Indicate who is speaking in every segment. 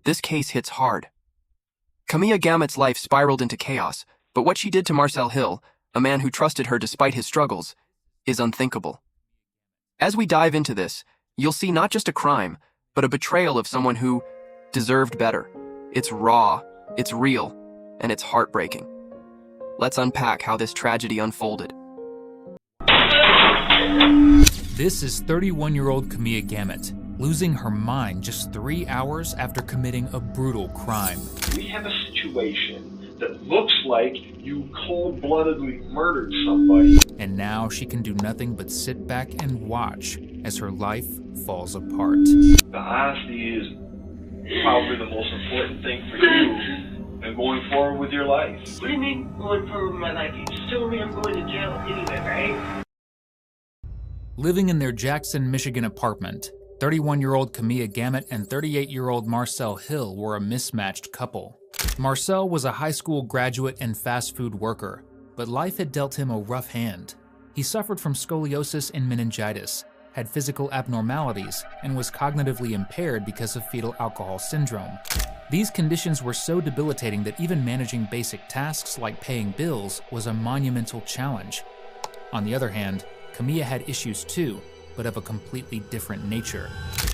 Speaker 1: this case hits hard. Kamiya Gamut's life spiraled into chaos, but what she did to Marcel Hill, a man who trusted her despite his struggles, is unthinkable. As we dive into this, you'll see not just a crime, but a betrayal of someone who deserved better. It's raw, it's real, and it's heartbreaking. Let's unpack how this tragedy unfolded.
Speaker 2: This is 31-year-old Kamiya Gamut, losing her mind just 3 hours after committing a brutal crime.
Speaker 3: We have a situation that looks like you cold-bloodedly murdered somebody.
Speaker 2: And now she can do nothing but sit back and watch as her life falls apart.
Speaker 3: The honesty is probably the most important thing for you and going forward with your life.
Speaker 4: What do you mean going forward with my life? You just told me I'm going to jail anyway, right?
Speaker 2: Living in their Jackson, Michigan apartment, 31-year-old Kamiya Gamut and 38-year-old Marcel Hill were a mismatched couple. Marcel was a high school graduate and fast food worker, but life had dealt him a rough hand. He suffered from scoliosis and meningitis, had physical abnormalities, and was cognitively impaired because of fetal alcohol syndrome. These conditions were so debilitating that even managing basic tasks like paying bills was a monumental challenge. On the other hand, Kamiya had issues too, but of a completely different nature.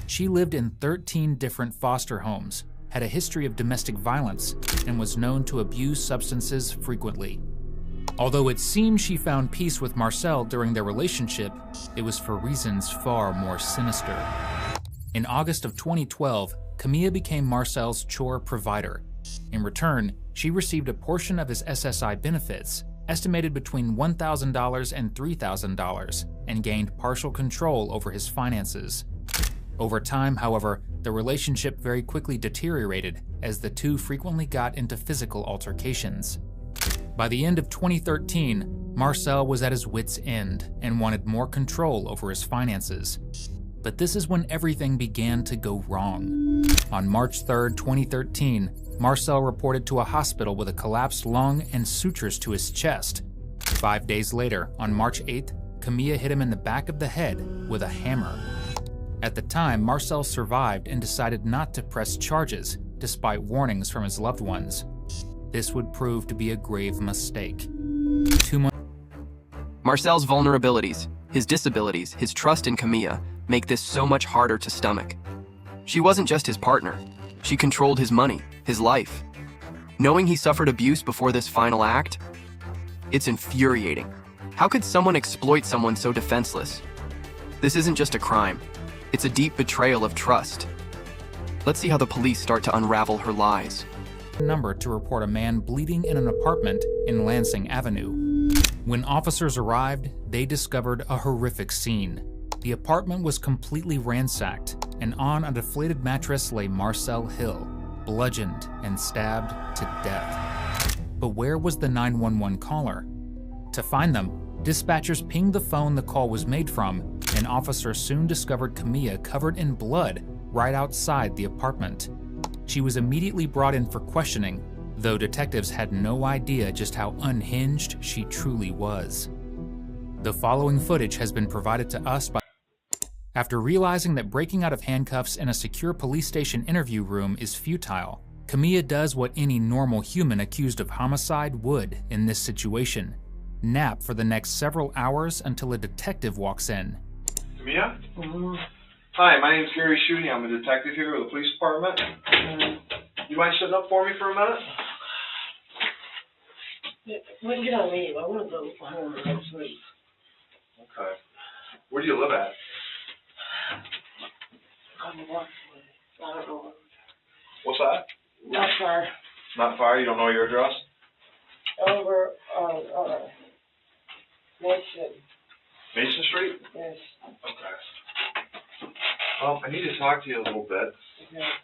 Speaker 2: She lived in 13 different foster homes, had a history of domestic violence, and was known to abuse substances frequently. Although it seemed she found peace with Marcel during their relationship, it was for reasons far more sinister. In August of 2012, Kamiya became Marcel's chore provider. In return, she received a portion of his SSI benefits, estimated between $1,000 and $3,000, and gained partial control over his finances. Over time, however, the relationship very quickly deteriorated as the two frequently got into physical altercations. By the end of 2013, Marcel was at his wit's end and wanted more control over his finances. But this is when everything began to go wrong. On March 3, 2013, Marcel reported to a hospital with a collapsed lung and sutures to his chest. 5 days later, on March 8th, Kamiya hit him in the back of the head with a hammer. At the time, Marcel survived and decided not to press charges, despite warnings from his loved ones. This would prove to be a grave mistake.
Speaker 1: Marcel's vulnerabilities, his disabilities, his trust in Kamiya make this so much harder to stomach. She wasn't just his partner. She controlled his money, his life. Knowing he suffered abuse before this final act, it's infuriating. How could someone exploit someone so defenseless? This isn't just a crime. It's a deep betrayal of trust. Let's see how the police start to unravel her lies.
Speaker 2: Number to report a man bleeding in an apartment in Lansing Avenue. When officers arrived, they discovered a horrific scene. The apartment was completely ransacked, and on a deflated mattress lay Marcel Hill, bludgeoned and stabbed to death. But where was the 911 caller? To find them, dispatchers pinged the phone the call was made from, and officers soon discovered Kamiya covered in blood right outside the apartment. She was immediately brought in for questioning, though detectives had no idea just how unhinged she truly was. The following footage has been provided to us by... After realizing that breaking out of handcuffs in a secure police station interview room is futile, Kamiya does what any normal human accused of homicide would in this situation: nap for the next several hours until a detective walks in.
Speaker 3: Kamiya? Hi, my name's Gary Shooty. I'm a detective here with the police department. You mind sitting up for me for a minute?
Speaker 4: We can get on leave. I want to go home and sleep.
Speaker 3: Okay. Where do you live at?
Speaker 4: On the walk. I don't know.
Speaker 3: What's that?
Speaker 4: Not far.
Speaker 3: Not far? You don't know your address?
Speaker 4: Over on Mason.
Speaker 3: Mason Street?
Speaker 4: Yes.
Speaker 3: Okay. I need to talk to you a little bit.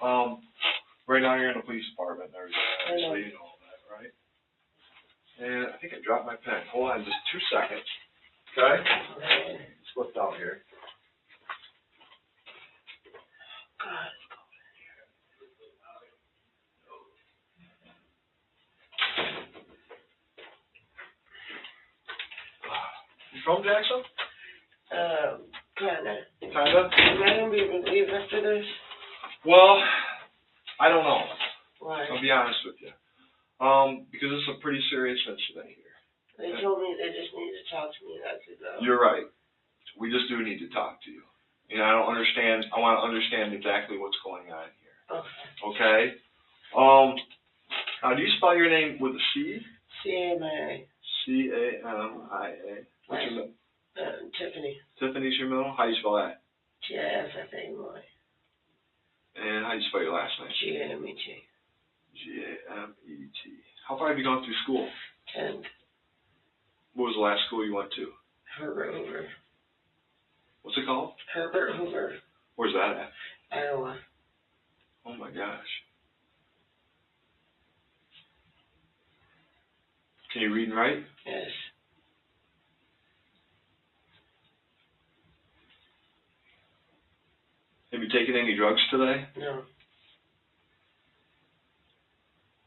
Speaker 4: Okay.
Speaker 3: Right now you're in the police department and everything,
Speaker 4: I know.
Speaker 3: so you know that, right? And I think I dropped my pen. Hold on just 2 seconds. Okay? It's flipped out here. You from Jackson?
Speaker 4: Kinda.
Speaker 3: Kinda?
Speaker 4: Am I gonna be able to leave after this?
Speaker 3: Well, I don't know.
Speaker 4: Why?
Speaker 3: I'll be honest with you. Because it's a pretty serious incident here.
Speaker 4: They told me they just need to talk to me, and I said no.
Speaker 3: You're right. We just do need to talk to you. You know, I don't understand. I want to understand exactly what's going on here.
Speaker 4: Okay.
Speaker 3: Okay? Do you spell your name with a C?
Speaker 4: CMA.
Speaker 3: C-A-M-I-A. What's your middle?
Speaker 4: Tiffany.
Speaker 3: Tiffany's your middle? How do you spell that?
Speaker 4: T-I-F-F-A-Y.
Speaker 3: And how do you spell your last name?
Speaker 4: G-A-M-E-T.
Speaker 3: G-A-M-E-T. How far have you gone through school?
Speaker 4: 10.
Speaker 3: What was the last school you went to?
Speaker 4: Herbert Hoover.
Speaker 3: What's it called?
Speaker 4: Herbert Hoover.
Speaker 3: Where's that at?
Speaker 4: Iowa.
Speaker 3: Oh my gosh. Can you read and write?
Speaker 4: Yes.
Speaker 3: Have you taken any drugs today?
Speaker 4: No.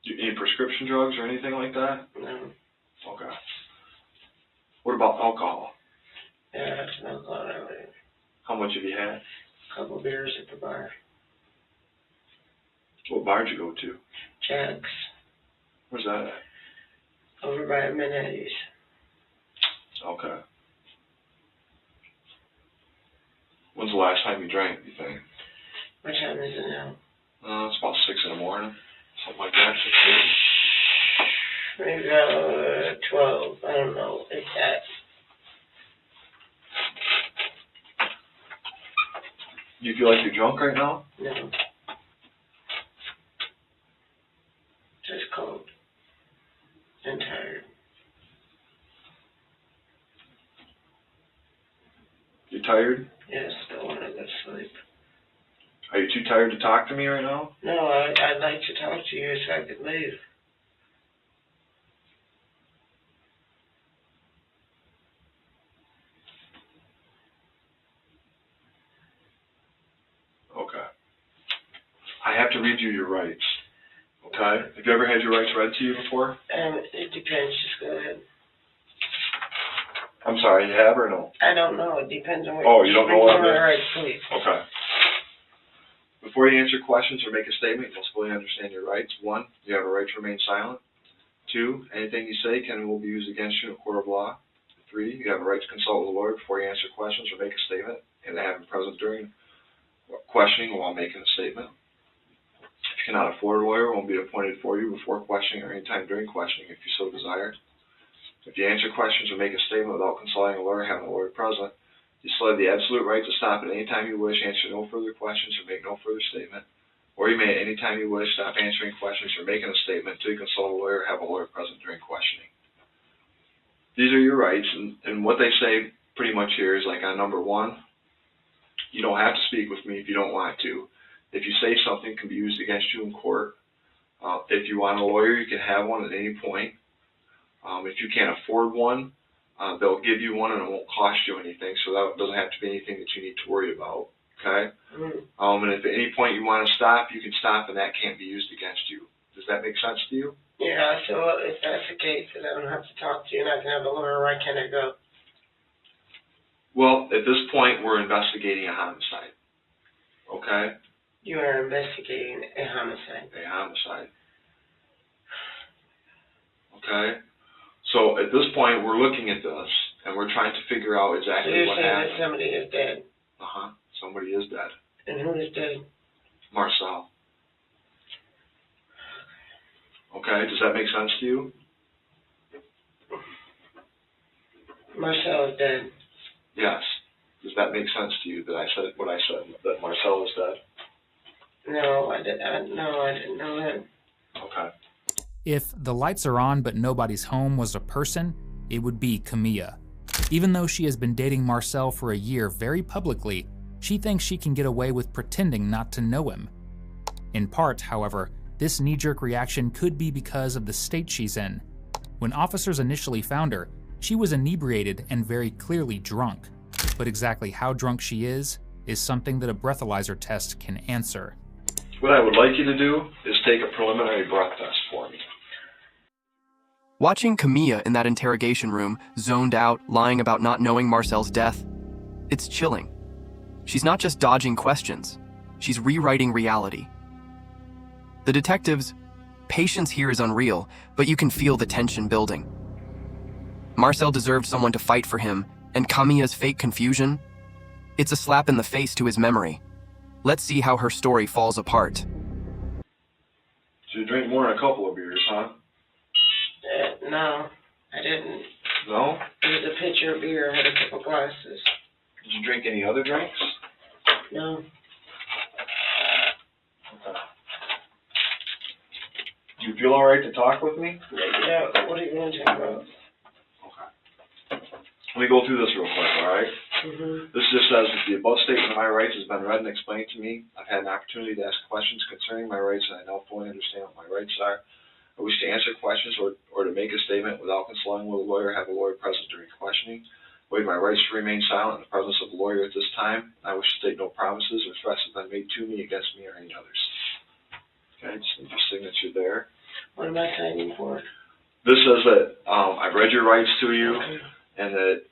Speaker 3: Any prescription drugs or anything like that?
Speaker 4: No.
Speaker 3: Okay. What about alcohol?
Speaker 4: Yeah, I had some alcohol earlier.
Speaker 3: How much have you had?
Speaker 4: A couple beers at the bar.
Speaker 3: What bar did you go to?
Speaker 4: Jack's.
Speaker 3: Where's that at?
Speaker 4: Over by Minetti's.
Speaker 3: Okay. When's the last time you drank, you think?
Speaker 4: What time is it now?
Speaker 3: It's about 6 in the morning. Something like that, 6
Speaker 4: Maybe 12. I don't know exact.
Speaker 3: Do you feel like you're drunk right now?
Speaker 4: No. Just cold. And tired.
Speaker 3: You're tired?
Speaker 4: Yes, don't want to go to sleep.
Speaker 3: Are you too tired to talk to me right now?
Speaker 4: No, I'd like to talk to you so I could leave.
Speaker 3: Okay. I have to read you your rights. Okay? Have you ever had your rights read to you before?
Speaker 4: It depends. Just go ahead.
Speaker 3: I'm sorry, you have or no?
Speaker 4: I don't know. It depends on what.
Speaker 3: Oh, you don't know what it is?
Speaker 4: All right, please.
Speaker 3: Okay. Before you answer questions or make a statement, you must fully understand your rights. 1, you have a right to remain silent. 2, anything you say can and will be used against you in a court of law. 3, you have a right to consult with a lawyer before you answer questions or make a statement, and to have him present during questioning while making a statement. If you cannot afford a lawyer, one will be appointed for you before questioning or any time during questioning if you so desire. If you answer questions or make a statement without consulting a lawyer, having a lawyer present, you still have the absolute right to stop at any time you wish, answer no further questions, or make no further statement. Or you may at any time you wish stop answering questions or making a statement until you consult a lawyer or have a lawyer present during questioning. These are your rights, and what they say pretty much here is like on number 1, you don't have to speak with me if you don't want to. If you say something, it can be used against you in court. If you want a lawyer, you can have one at any point. If you can't afford one, they'll give you one and it won't cost you anything, so that doesn't have to be anything that you need to worry about, okay? And if at any point you want to stop, you can stop and that can't be used against you. Does that make sense to you?
Speaker 4: Yeah, so if that's the case, then I don't have to talk to you and I can have a lawyer, where can I go?
Speaker 3: Well, at this point, we're investigating a homicide, okay?
Speaker 4: You are investigating a homicide.
Speaker 3: A homicide. Okay? So at this point, we're looking at this, and we're trying to figure out exactly what happened.
Speaker 4: So you're saying that somebody is dead?
Speaker 3: Uh-huh. Somebody is dead.
Speaker 4: And who is dead?
Speaker 3: Marcel. Okay, does that make sense to you?
Speaker 4: Marcel is dead.
Speaker 3: Yes. Does that make sense to you that I said what I said, that Marcel is dead?
Speaker 4: No, I didn't know that.
Speaker 3: Okay.
Speaker 2: If the lights are on but nobody's home was a person, it would be Kamiya. Even though she has been dating Marcel for a year very publicly, she thinks she can get away with pretending not to know him. In part, however, this knee-jerk reaction could be because of the state she's in. When officers initially found her, she was inebriated and very clearly drunk. But exactly how drunk she is something that a breathalyzer test can answer.
Speaker 3: What I would like you to do is take a preliminary breath test for me.
Speaker 1: Watching Kamiya in that interrogation room, zoned out, lying about not knowing Marcel's death, it's chilling. She's not just dodging questions, she's rewriting reality. The detective's patience here is unreal, but you can feel the tension building. Marcel deserved someone to fight for him, and Kamiya's fake confusion? It's a slap in the face to his memory. Let's see how her story falls apart.
Speaker 3: So you drink more than a couple of beers, huh?
Speaker 4: No, I didn't.
Speaker 3: No?
Speaker 4: It was a pitcher of beer. I had a couple glasses.
Speaker 3: Did you drink any other drinks?
Speaker 4: No.
Speaker 3: Okay. Do you feel alright to talk with me?
Speaker 4: Yeah, what are you going to talk about?
Speaker 3: Okay. Let me go through this real quick, alright? This just says that the above statement of my rights has been read and explained to me. I've had an opportunity to ask questions concerning my rights, and I now fully understand what my rights are. I wish to answer questions or to make a statement without consulting with a lawyer, have a lawyer present during questioning. Waive my rights to remain silent in the presence of a lawyer at this time. I wish to state no promises or threats have been made to me, against me, or any others. Okay, just need your signature there.
Speaker 4: What am I signing for?
Speaker 3: This says that I've read your rights to you, and that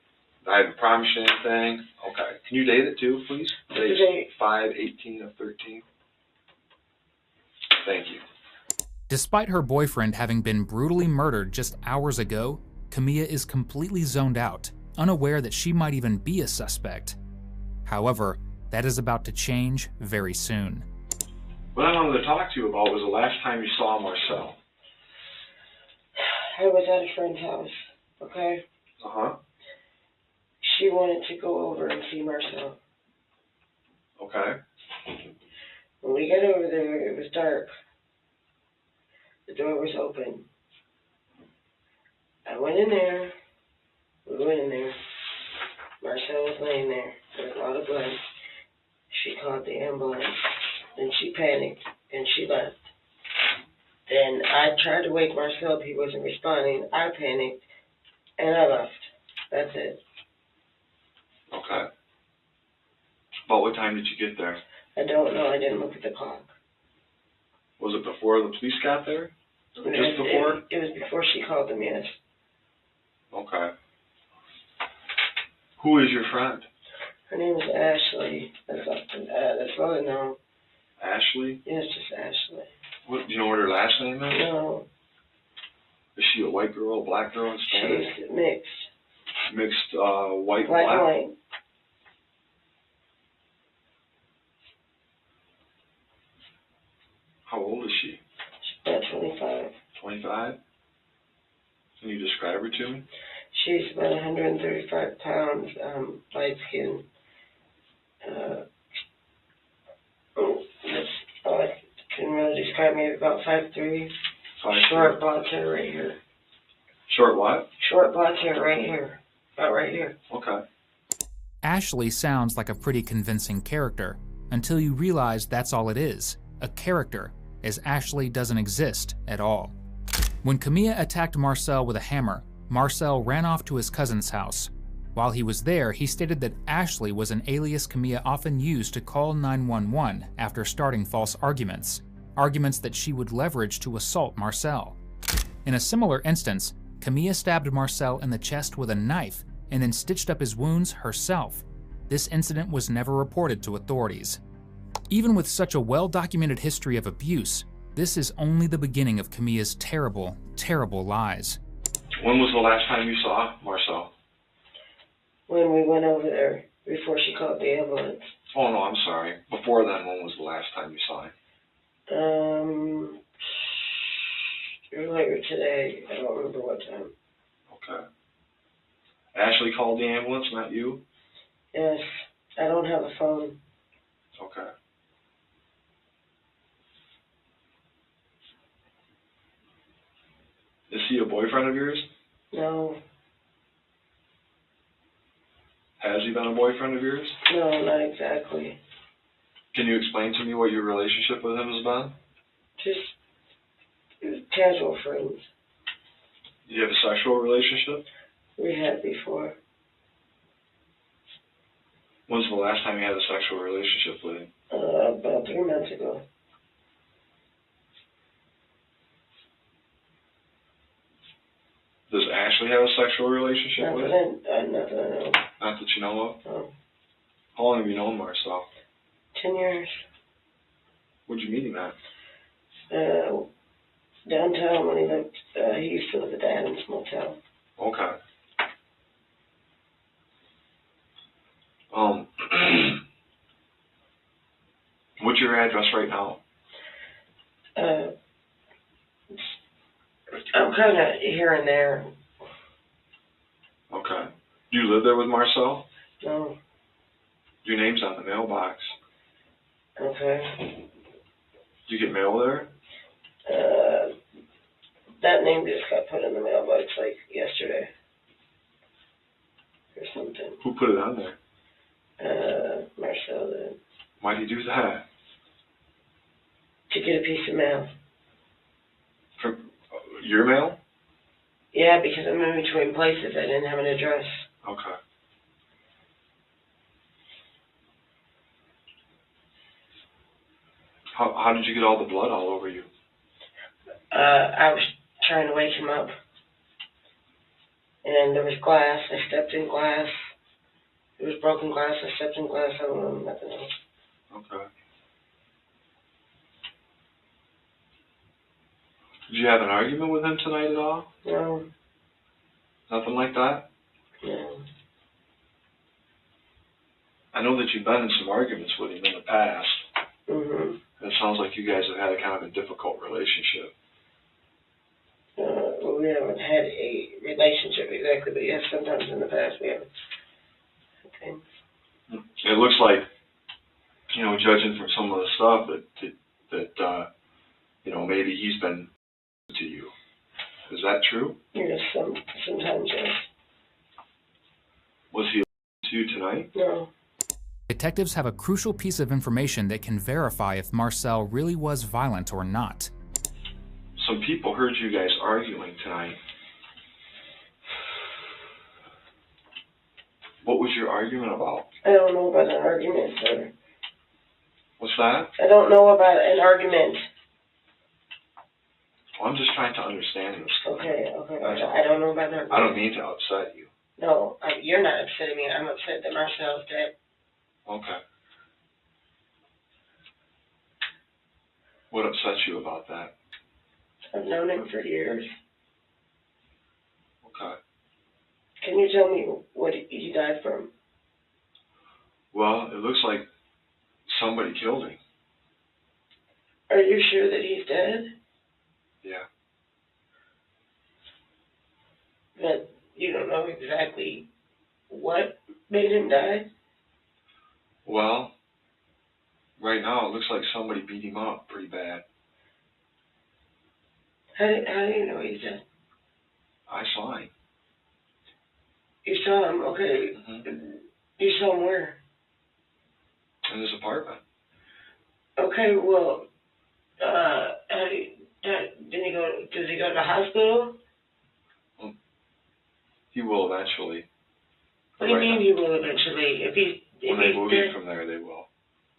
Speaker 3: I haven't promised you anything. Okay. Can you date it too, please? Date 5/18 of 13. Thank you.
Speaker 2: Despite her boyfriend having been brutally murdered just hours ago, Kamiya is completely zoned out, unaware that she might even be a suspect. However, that is about to change very soon.
Speaker 3: What I wanted to talk to you about was the last time you saw Marcel.
Speaker 4: I was at a friend's house, okay?
Speaker 3: Uh-huh.
Speaker 4: She wanted to go over and see Marcel.
Speaker 3: Okay.
Speaker 4: When we got over there, it was dark. The door was open. I went in there. We went in there. Marcel was laying there. There was a lot of blood. She called the ambulance. Then she panicked, and she left. Then I tried to wake Marcel up. He wasn't responding. I panicked, and I left. That's it.
Speaker 3: Okay. About what time did you get there?
Speaker 4: I don't know. I didn't look at the clock.
Speaker 3: Was it before the police got there? Just before?
Speaker 4: It was before she called them, yes.
Speaker 3: Okay. Who is your friend?
Speaker 4: Her name is Ashley. That's all I know.
Speaker 3: Ashley?
Speaker 4: Yes, just Ashley.
Speaker 3: What, do you know what her last name is?
Speaker 4: No.
Speaker 3: Is she a white girl, a black girl, Hispanic?
Speaker 4: She's mixed.
Speaker 3: Mixed white and
Speaker 4: Black
Speaker 3: black?
Speaker 4: and white.
Speaker 3: How old is she?
Speaker 4: She's about 25.
Speaker 3: 25? Can you describe her to me?
Speaker 4: She's about 135 pounds, light skin. That's all I can really describe. Maybe about 5'3".
Speaker 3: 5'3".
Speaker 4: Short blonde hair right here.
Speaker 3: Short what?
Speaker 4: Short blonde hair right here. About right here.
Speaker 3: Okay.
Speaker 2: Ashley sounds like a pretty convincing character, until you realize that's all it is, a character, as Ashley doesn't exist at all. When Kamiya attacked Marcel with a hammer, Marcel ran off to his cousin's house. While he was there, he stated that Ashley was an alias Kamiya often used to call 911 after starting false arguments that she would leverage to assault Marcel. In a similar instance, Kamiya stabbed Marcel in the chest with a knife and then stitched up his wounds herself. This incident was never reported to authorities. Even with such a well-documented history of abuse, this is only the beginning of Kamiya's terrible, terrible lies.
Speaker 3: When was the last time you saw Marcel?
Speaker 4: When we went over there, before she called the ambulance.
Speaker 3: Oh, no, I'm sorry. Before then, when was the last time you saw him?
Speaker 4: Earlier today. I don't remember what time.
Speaker 3: Okay. Ashley called the ambulance, not you?
Speaker 4: Yes. I don't have a phone.
Speaker 3: Okay. Is he a boyfriend of yours?
Speaker 4: No.
Speaker 3: Has he been a boyfriend of yours?
Speaker 4: No, not exactly.
Speaker 3: Can you explain to me what your relationship with him has been?
Speaker 4: Just casual friends.
Speaker 3: Do you have a sexual relationship?
Speaker 4: We had before.
Speaker 3: When's the last time you had a sexual relationship with him?
Speaker 4: About 3 months ago.
Speaker 3: Does Ashley have a sexual relationship with him?
Speaker 4: Not that I know.
Speaker 3: Not that you know of?
Speaker 4: No.
Speaker 3: How long have you known Marcel?
Speaker 4: 10 years.
Speaker 3: When'd you meet him at?
Speaker 4: Downtown when he lived, he used to live at the Adams Motel.
Speaker 3: Okay. What's your address right now?
Speaker 4: I'm kind of here and there.
Speaker 3: Okay. Do you live there with Marcel?
Speaker 4: No.
Speaker 3: Your name's on the mailbox.
Speaker 4: Okay.
Speaker 3: Do you get mail there?
Speaker 4: That name just got put in the mailbox like yesterday or something.
Speaker 3: Who put it on there?
Speaker 4: Marcel did.
Speaker 3: Why'd you do that?
Speaker 4: To get a piece of mail.
Speaker 3: For your mail?
Speaker 4: Yeah, because I'm in between places. I didn't have an address.
Speaker 3: Okay. How did you get all the blood all over you?
Speaker 4: I was trying to wake him up. And there was glass. I stepped in glass. It was broken glass. I stepped in glass. I don't know nothing else.
Speaker 3: Okay. Did you have an argument with him tonight at all?
Speaker 4: No.
Speaker 3: Nothing like that?
Speaker 4: No.
Speaker 3: I know that you've been in some arguments with him in the past.
Speaker 4: Mm-hmm.
Speaker 3: It sounds like you guys have had a kind of a difficult relationship.
Speaker 4: Well, we haven't had a relationship exactly, but yes, sometimes in the past we have. Okay.
Speaker 3: It looks like, judging from some of the stuff that maybe he's been to you. Is that true?
Speaker 4: Yes, sometimes, yes.
Speaker 3: Was he to you tonight?
Speaker 4: No.
Speaker 2: Detectives have a crucial piece of information that can verify if Marcel really was violent or not.
Speaker 3: Some people heard you guys arguing tonight. What was your argument about?
Speaker 4: I don't know about an argument, sir.
Speaker 3: What's that?
Speaker 4: I don't know about an argument.
Speaker 3: Well, I'm just trying to understand this.
Speaker 4: Okay. I don't know about an argument.
Speaker 3: I don't mean to upset you.
Speaker 4: No, you're not upsetting me. I'm upset that Marcel's dead.
Speaker 3: Okay. What upsets you about that?
Speaker 4: I've known him for years.
Speaker 3: Okay.
Speaker 4: Can you tell me what he died from?
Speaker 3: Well, it looks like somebody killed him.
Speaker 4: Are you sure that he's dead?
Speaker 3: Yeah.
Speaker 4: That you don't know exactly what made him die?
Speaker 3: Well, right now it looks like somebody beat him up pretty bad.
Speaker 4: How do you know he's dead?
Speaker 3: I saw him.
Speaker 4: You saw him, okay.
Speaker 3: Mm-hmm.
Speaker 4: You saw him where?
Speaker 3: In his apartment.
Speaker 4: Okay, well, does he go to the hospital?
Speaker 3: Well, he will eventually.
Speaker 4: What do you mean he will eventually?
Speaker 3: When they move him from there, they will.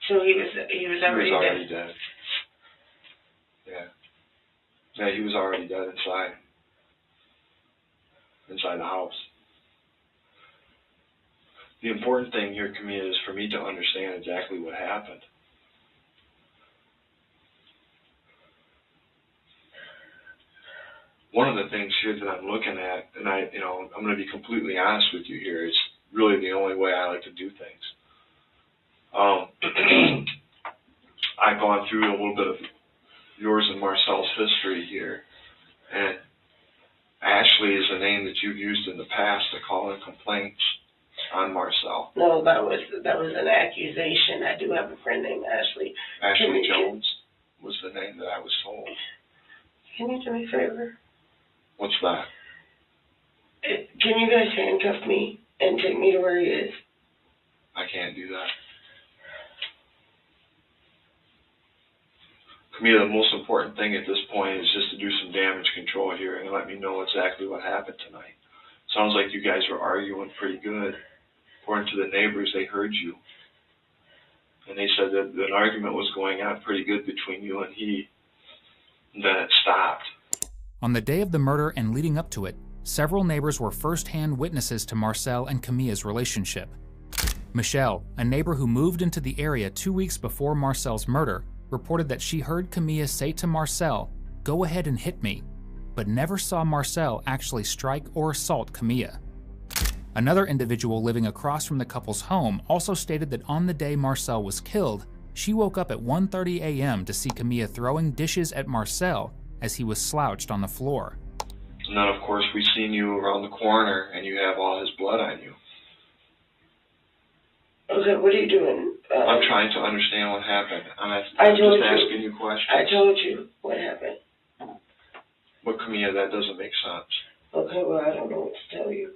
Speaker 4: So he was already
Speaker 3: dead. Yeah. Yeah, he was already dead inside the house. The important thing here, Kamiya, is for me to understand exactly what happened. One of the things here that I'm looking at, and I'm going to be completely honest with you here, it's really the only way I like to do things. I've gone through a little bit of yours and Marcel's history here, and Ashley is a name that you've used in the past to call in complaints on Marcel.
Speaker 4: No, that was an accusation. I do have a friend named Ashley.
Speaker 3: Ashley Jones was the name that I was told.
Speaker 4: Can you do me a favor?
Speaker 3: What's that?
Speaker 4: Can you guys handcuff me and take me to where he is?
Speaker 3: I can't do that. Kamiya, the most important thing at this point is just to do some damage control here and let me know exactly what happened tonight. Sounds like you guys were arguing pretty good. According to the neighbors, they heard you. And they said that an argument was going on pretty good between you and he. And then it stopped.
Speaker 2: On the day of the murder and leading up to it, several neighbors were first-hand witnesses to Marcel and Kamiya's relationship. Michelle, a neighbor who moved into the area 2 weeks before Marcel's murder, reported that she heard Kamiya say to Marcel, "Go ahead and hit me," but never saw Marcel actually strike or assault Kamiya. Another individual living across from the couple's home also stated that on the day Marcel was killed, she woke up at 1:30 a.m. to see Kamiya throwing dishes at Marcel as he was slouched on the floor.
Speaker 3: And then, of course, we seen you around the corner, and you have all his blood on you.
Speaker 4: Okay, what are you doing?
Speaker 3: I'm trying to understand what happened. I'm just asking you questions.
Speaker 4: I told you what happened.
Speaker 3: But Kamiya, that doesn't make sense.
Speaker 4: Okay, well, I don't know what to tell you.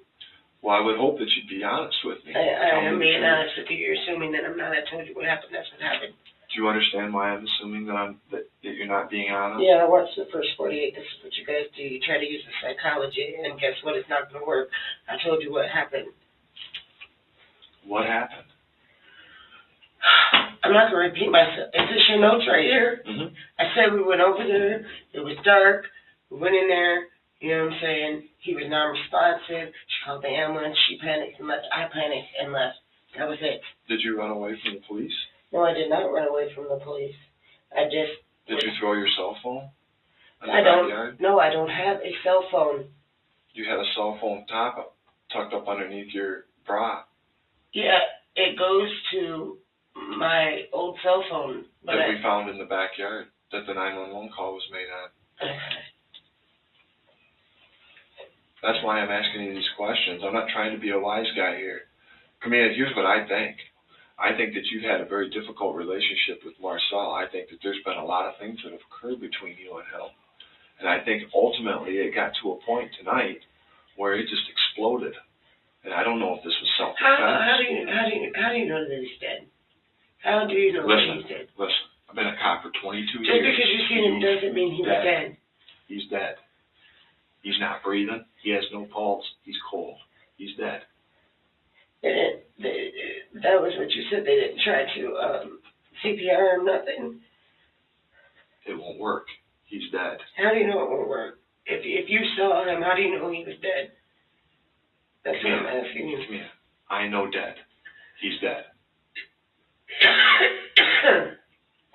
Speaker 3: Well, I would hope that you'd be honest with me.
Speaker 4: I am being honest with you. You're assuming that I'm not. I told you what happened. That's what happened.
Speaker 3: Do you understand why I'm assuming that you're not being honest?
Speaker 4: Yeah, I watched the first 48. This is what you guys do. You try to use the psychology, and guess what? It's not going to work. I told you what happened.
Speaker 3: What happened?
Speaker 4: I'm not going to repeat myself. Is this your notes right here?
Speaker 3: Mm-hmm.
Speaker 4: I said we went over there. It was dark. We went in there. You know what I'm saying? He was non-responsive. She called the ambulance. She panicked and left. I panicked and left. That was it.
Speaker 3: Did you run away from the police?
Speaker 4: No, I did not run away from the police. Did
Speaker 3: you throw your cell phone in the backyard?
Speaker 4: No, I don't have a cell phone.
Speaker 3: You had a cell phone tucked up underneath your bra.
Speaker 4: Yeah, it goes to my old cell phone.
Speaker 3: That we found in the backyard, that the 911 call was made on.
Speaker 4: Okay.
Speaker 3: That's why I'm asking you these questions. I'm not trying to be a wise guy here. Kamiya, here's what I think. I think that you've had a very difficult relationship with Marcel. I think that there's been a lot of things that have occurred between you and him. And I think ultimately it got to a point tonight where it just exploded. And I don't know if this was self-defense.
Speaker 4: How do you know that he's dead? How do you know that he's dead?
Speaker 3: Listen, I've been a cop for 22 years.
Speaker 4: Just because you've seen him doesn't mean he's dead.
Speaker 3: He's dead. He's not breathing. He has no pulse. He's cold. He's dead.
Speaker 4: That was what you said. They didn't try to CPR him, nothing.
Speaker 3: It won't work. He's dead.
Speaker 4: How do you know it won't work? If you saw him, how do you know he was dead? That's what I'm asking you.
Speaker 3: Kamiya, I know dead. He's dead.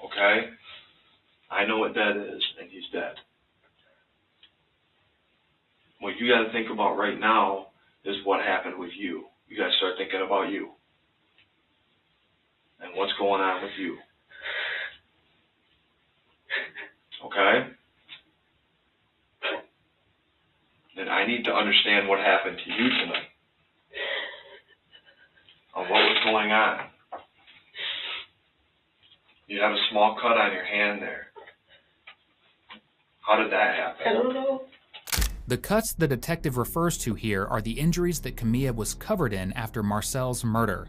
Speaker 3: Okay? I know what dead is, and he's dead. What you got to think about right now is what happened with you. You got to start thinking about you. And what's going on with you. Okay? And I need to understand what happened to you tonight. And what was going on. You have a small cut on your hand there. How did that happen?
Speaker 4: I don't know.
Speaker 2: The cuts the detective refers to here are the injuries that Kamiya was covered in after Marcel's murder.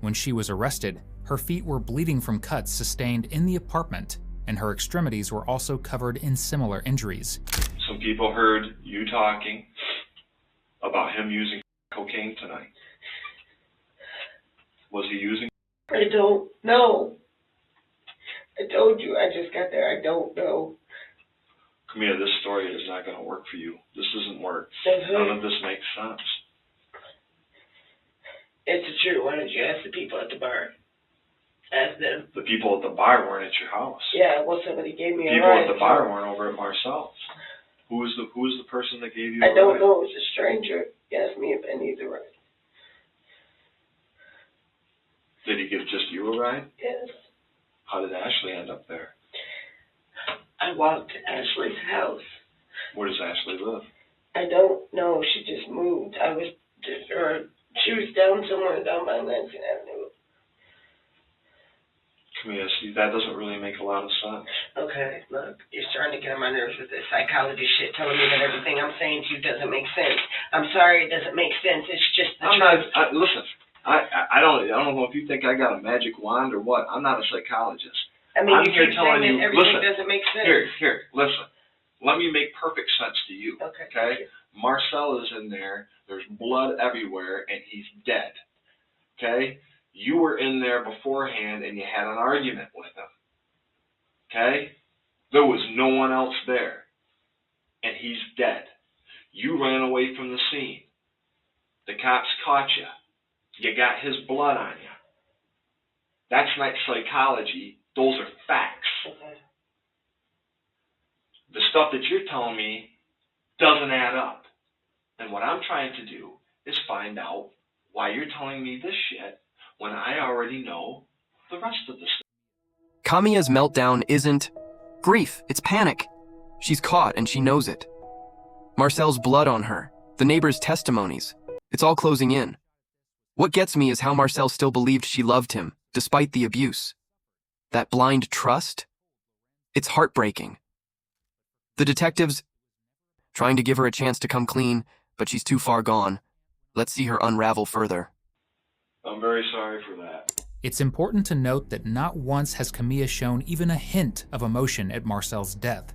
Speaker 2: When she was arrested, her feet were bleeding from cuts sustained in the apartment, and her extremities were also covered in similar injuries.
Speaker 3: Some people heard you talking about him using cocaine tonight. Was he using?
Speaker 4: I don't know. I told you, I just got there. I don't know.
Speaker 3: Kamiya, this story is not going to work for you. This doesn't work.
Speaker 4: Mm-hmm.
Speaker 3: None of this makes sense.
Speaker 4: It's the truth. Why don't you ask the people at the bar? Ask them.
Speaker 3: The people at the bar weren't at your house.
Speaker 4: Yeah, well, somebody gave me a
Speaker 3: people
Speaker 4: ride.
Speaker 3: People at the bar weren't over at Marcel's. Who was the person that gave you a ride?
Speaker 4: I don't know. It was a stranger. He asked me if I needed a ride.
Speaker 3: Did he give just you a ride?
Speaker 4: Yes.
Speaker 3: How did Ashley end up there?
Speaker 4: I walked to Ashley's house.
Speaker 3: Where does Ashley live?
Speaker 4: I don't know. She just moved. She was down somewhere down by Lansing Avenue.
Speaker 3: Kamiya, see, that doesn't really make a lot of sense.
Speaker 4: Okay, look, you're starting to get on my nerves with this psychology shit, telling me that everything I'm saying to you doesn't make sense. I'm sorry, it doesn't make sense. It's just the truth.
Speaker 3: Listen, I don't know if you think I got a magic wand or what. I'm not a psychologist.
Speaker 4: I mean,
Speaker 3: I'm
Speaker 4: you
Speaker 3: here
Speaker 4: keep
Speaker 3: telling
Speaker 4: saying
Speaker 3: you,
Speaker 4: that everything
Speaker 3: listen,
Speaker 4: doesn't make sense.
Speaker 3: Here, listen. Let me make perfect sense to you. Okay? Marcel is in there. There's blood everywhere, and he's dead. Okay? You were in there beforehand, and you had an argument with him. Okay? There was no one else there, and he's dead. You ran away from the scene. The cops caught you. You got his blood on you. That's not psychology. Those are facts.
Speaker 4: Okay.
Speaker 3: The stuff that you're telling me doesn't add up. And what I'm trying to do is find out why you're telling me this shit when I already know the rest of the stuff.
Speaker 1: Kamiya's meltdown isn't grief, it's panic. She's caught and she knows it. Marcel's blood on her, the neighbors' testimonies, it's all closing in. What gets me is how Marcel still believed she loved him, despite the abuse. That blind trust? It's heartbreaking. The detectives trying to give her a chance to come clean, but she's too far gone. Let's see her unravel further.
Speaker 3: I'm very sorry for that.
Speaker 2: It's important to note that not once has Kamiya shown even a hint of emotion at Marcel's death.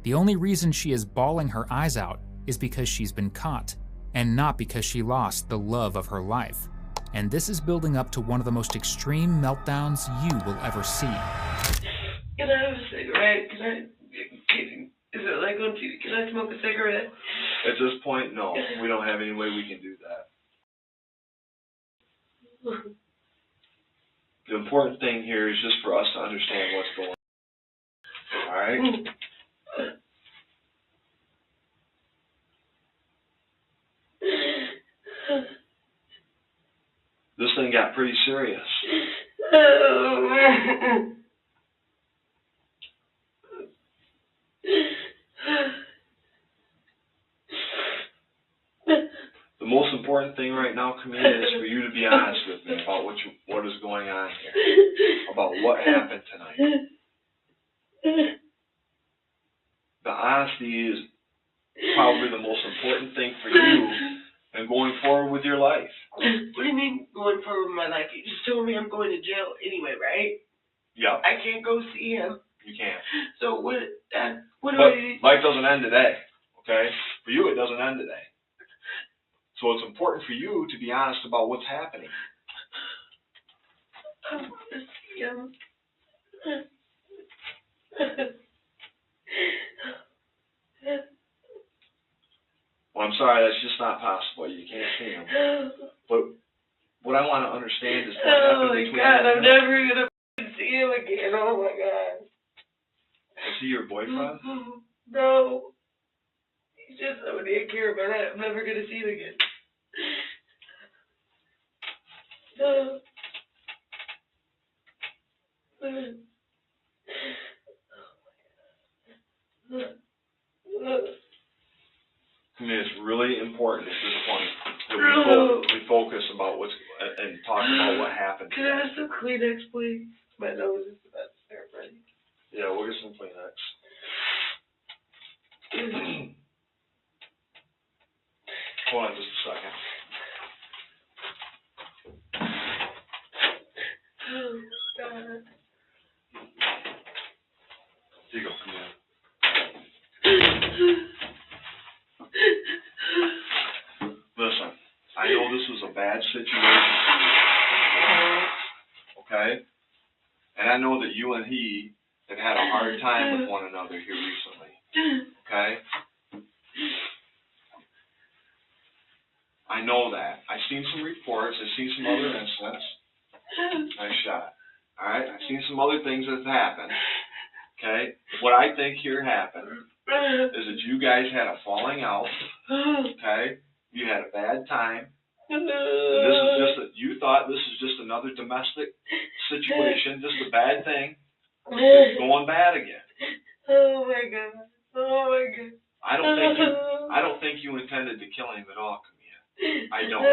Speaker 2: The only reason she is bawling her eyes out is because she's been caught, and not because she lost the love of her life. And this is building up to one of the most extreme meltdowns you will ever see.
Speaker 4: Can I have a cigarette? Is it like on TV? Can I smoke a cigarette?
Speaker 3: At this point, no. We don't have any way we can do that. The important thing here is just for us to understand what's going on. All right? This thing got pretty serious. The most important thing right now, Kamiya, is for you to be honest with me about what is going on here, about what happened tonight. The honesty is probably the most important thing for you and going forward with your life.
Speaker 4: What do you mean going forward with my life? You just told me I'm going to jail anyway, right?
Speaker 3: Yep.
Speaker 4: I can't go see him.
Speaker 3: You can't.
Speaker 4: So what do
Speaker 3: But
Speaker 4: I...
Speaker 3: life doesn't end today, okay? For you, it doesn't end today. So it's important for you to be honest about what's happening.
Speaker 4: I want to see him.
Speaker 3: Well, I'm sorry, that's just not possible. You can't see him. But what I want to understand is what happened between you.
Speaker 4: Oh my God, I'm never going to see him again. Oh my God.
Speaker 3: Is he your boyfriend?
Speaker 4: No. He's just somebody I care about. I'm never going to see him again.
Speaker 3: I mean, it's really important at this point that we focus about and talk about what happened.
Speaker 4: Can I have some Kleenex, please? My nose is about to start running.
Speaker 3: Yeah, we'll get some Kleenex. Hold on just a second.
Speaker 4: Oh, God.
Speaker 3: Here you go, come here. Listen, I know this was a bad situation for you, okay? And I know that you and he have had a hard time with one another here recently, okay? I know that. I've seen some reports. I've seen some other incidents. Nice shot. All right? I've seen some other things that have happened, okay? What I think here happened is that you guys had a falling out, okay? You had a bad time. And this is just you thought this is just another domestic situation, just a bad thing. It's going bad again.
Speaker 4: Oh my God. Oh my God.
Speaker 3: I don't think you intended to kill him at all, Kamiya. I don't.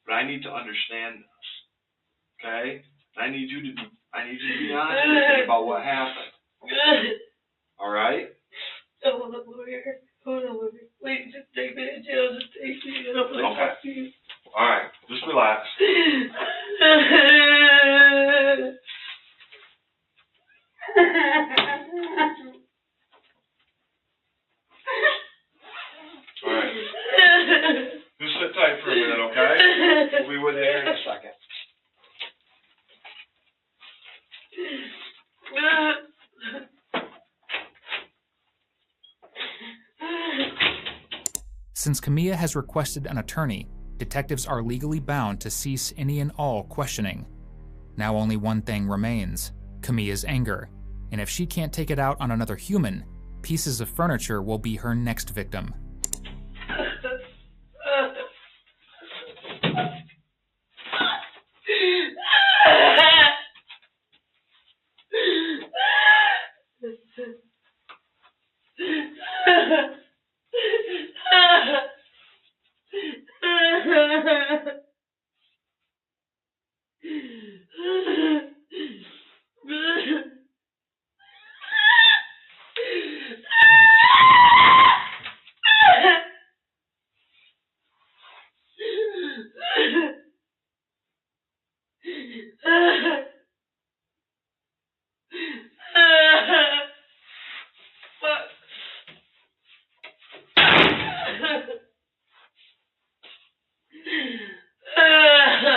Speaker 3: But I need to understand this. Okay? I need you to be honest with me about what happened. All right?
Speaker 4: I want a lawyer. Wait, just take me to jail. Just take me. I don't want to talk to you.
Speaker 3: All right. Just relax. All right. Just sit tight for a minute, okay? We'll be with you here in a second.
Speaker 2: Since Kamiya has requested an attorney, detectives are legally bound to cease any and all questioning. Now only one thing remains: Kamiya's anger, and if she can't take it out on another human, pieces of furniture will be her next victim.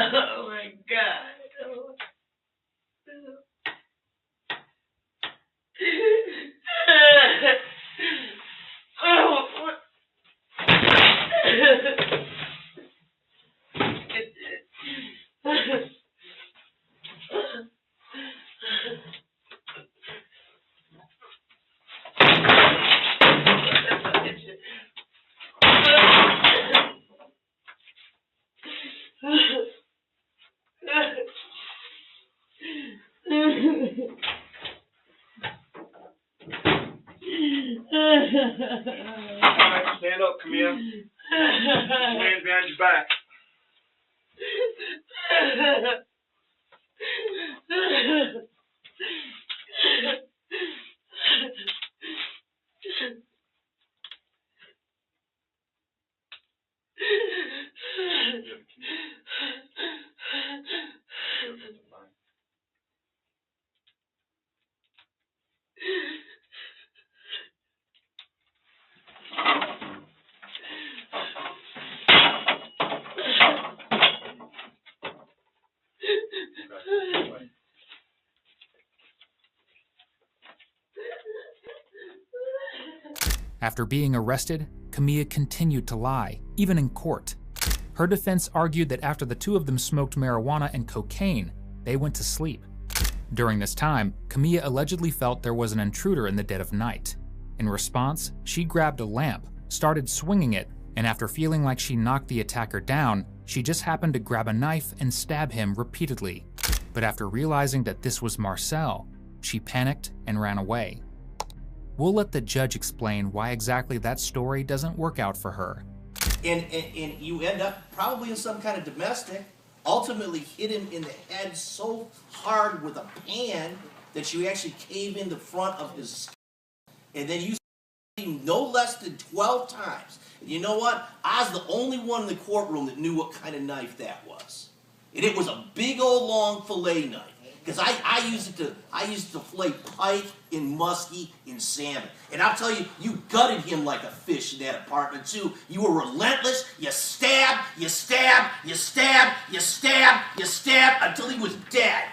Speaker 4: Oh my God.
Speaker 3: Alright, stand up, Kamiya. Put your hands behind your back.
Speaker 2: After being arrested, Kamiya continued to lie, even in court. Her defense argued that after the two of them smoked marijuana and cocaine, they went to sleep. During this time, Kamiya allegedly felt there was an intruder in the dead of night. In response, she grabbed a lamp, started swinging it, and after feeling like she knocked the attacker down, she just happened to grab a knife and stab him repeatedly. But after realizing that this was Marcel, she panicked and ran away. We'll let the judge explain why exactly that story doesn't work out for her.
Speaker 5: And you end up probably in some kind of domestic, ultimately hit him in the head so hard with a pan that you actually cave in the front of his skull. And then you him no less than 12 times. And you know what? I was the only one in the courtroom that knew what kind of knife that was. And it was a big old long fillet knife. Because I used it to fillet pike and muskie and salmon. And I'll tell you, you gutted him like a fish in that apartment too. You were relentless. You stabbed, you stabbed, you stabbed, you stabbed, you stabbed until he was dead.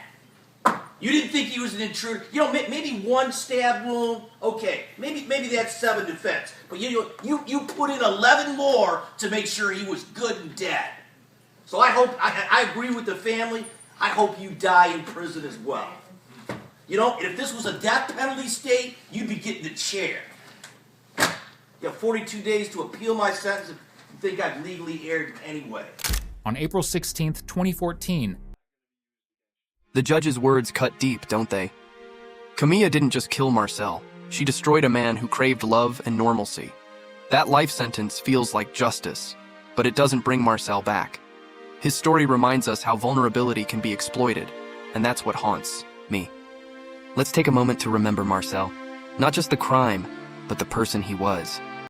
Speaker 5: You didn't think he was an intruder. You know, maybe one stab wound, okay. Maybe that's self-defense. But you put in 11 more to make sure he was good and dead. So I agree with the family. I hope you die in prison as well. You know, and if this was a death penalty state, you'd be getting the chair. You have 42 days to appeal my sentence if you think I've legally erred anyway.
Speaker 2: On April 16th, 2014,
Speaker 1: The judge's words cut deep, don't they? Kamiya didn't just kill Marcel. She destroyed a man who craved love and normalcy. That life sentence feels like justice, but it doesn't bring Marcel back. His story reminds us how vulnerability can be exploited, and that's what haunts me. Let's take a moment to remember Marcel. Not just the crime, but the person he was.